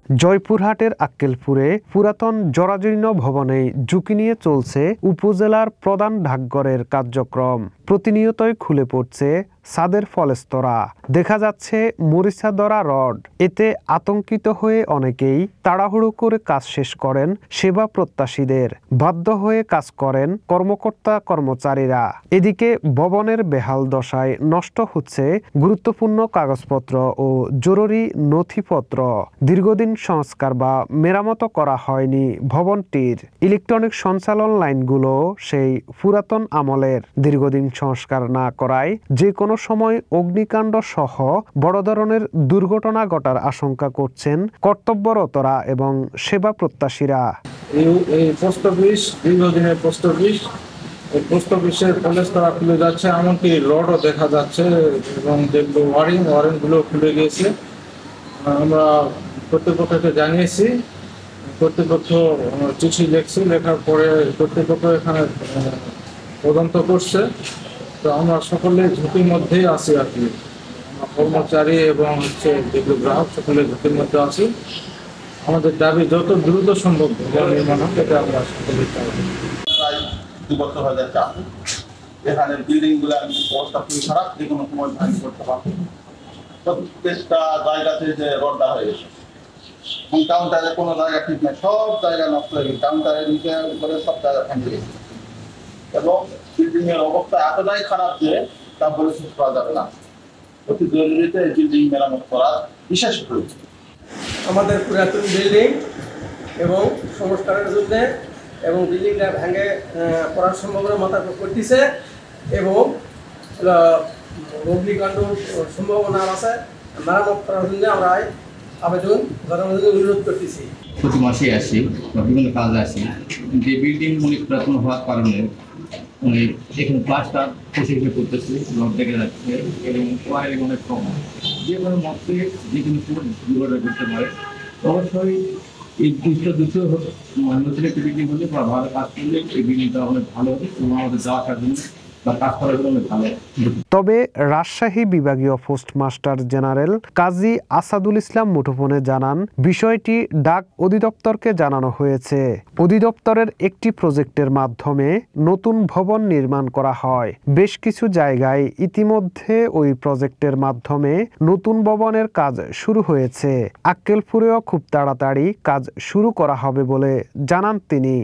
জয়পুরহাটের আক্কেলপুরে পুরাতন জরাজীর্ণ ভবনে ঝুঁকি নিয়ে চলছে উপজেলার প্রধান ডাকঘরের কার্যক্রম। প্রতিনিয়তই খুলে পড়ছে ছাদের ফলস্তরা, দেখা যাচ্ছে মরিচা ধরা রড। এতে আতঙ্কিত হয়ে অনেকেই তাড়াহুড়ো করে কাজ শেষ করেন সেবা প্রত্যাশীদের, বাধ্য হয়ে কাজ করেন কর্মকর্তা কর্মচারীরা। এদিকে ভবনের বেহাল দশায় নষ্ট হচ্ছে গুরুত্বপূর্ণ কাগজপত্র ও জরুরি নথিপত্র। দীর্ঘদিন সংস্কার বা মেরামত করা হয়নি ভবনটির। ইলেকট্রনিক সঞ্চালন লাইনগুলো সেই পুরাতন আমলের। দীর্ঘদিন সংস্কার না করায় যে কোনো সময় অগ্নিকাণ্ড সহ বড় ধরনের দুর্ঘটনা ঘটার আশঙ্কা করছেন কর্তব্যরতরা এবং সেবা প্রত্যাশীরা। এই পোস্ট অফিস দীর্ঘদিনের পোস্ট অফিস, এই পোস্ট অফিসের ফলস্তরা খুলে যাচ্ছে, এমনকি রডও দেখা যাচ্ছে এবং যেগুলো ওয়ারিং গুলো খুলে গিয়েছে। আমরা কর্তৃপক্ষকে জানিয়েছি, কর্তৃপক্ষ চিঠি লিখছে, লেখার পরে কর্তৃপক্ষ এখানে তদন্ত করছে। তো আমরা সকলে ঝুঁকির মধ্যেই আছি আর কি, কর্মচারী এবং যেগুলো গ্রাহক সকলে ঝুঁকির মধ্যে আছি। আমাদের দাবি যত দ্রুত সম্ভব ভবন নির্মাণ হোক, এটা আমরা সকলে চাই। প্রায় 2 বছর হয়ে যাচ্ছে এখানে বিল্ডিং গুলো অবস্থা খুবই খারাপ, যে কোনো সময় ভাঙি করতে পারবে। প্রত্যেকটা জায়গাতে যে রডটা হয়ে গেছে এবং কাউন্টারে কোনো জায়গা ঠিক নাই, সব জায়গা নষ্ট হয়ে গেছে। কাউন্টারের নিচে করে সব জায়গা ভেঙে গেছে এবং বিল্ডিং এর অবস্থা এতটাই খারাপ যে তা বলে শেষ করা যাবে না। অতি জরুরিতে বিল্ডিং মেরামত করা বিশেষ প্রয়োজন। আমাদের পুরাতন বিল্ডিং এবং সংস্কারের জন্য এবং বিল্ডিংটা ভেঙে পড়ার সম্ভাবনা মাথা করতেছে এবং অগ্নিকাণ্ড সম্ভাবনা আছে। মেরামত করার জন্য আমরা আবেদন জনগণের অনুরোধ করতেছি। প্রতি মাসে আসি বা বিভিন্ন কাজে আসি, যে বিল্ডিং অনেক পুরাতন হওয়ার কারণে এখানে প্লাস্টার পরিষ্কার করতেছে, রড দেখে যাচ্ছে এবং ওয়ারিং অনেক কম। যে কোনো মতে যে কোনো দুর্ঘটনা করতে পারে। অবশ্যই এই দুটো নতুন একটি বিল্ডিং হলে বা ভালো কাজ করলে এই বিল্ডিংটা অনেক ভালো হবে এবং আমাদের যাওয়া আসার জন্য বা কাজ করার জন্য অনেক ভালো। তবে রাজশাহী বিভাগীয় পোস্টমাস্টার জেনারেল কাজী আসাদুল ইসলাম মুঠোফোনে জানান, বিষয়টি ডাক অধিদপ্তরকে জানানো হয়েছে। অধিদপ্তরের একটি প্রজেক্টের মাধ্যমে নতুন ভবন নির্মাণ করা হয়। বেশ কিছু জায়গায় ইতিমধ্যে ওই প্রজেক্টের মাধ্যমে নতুন ভবনের কাজ শুরু হয়েছে। আক্কেলপুরেও খুব তাড়াতাড়ি কাজ শুরু করা হবে বলে জানান তিনি।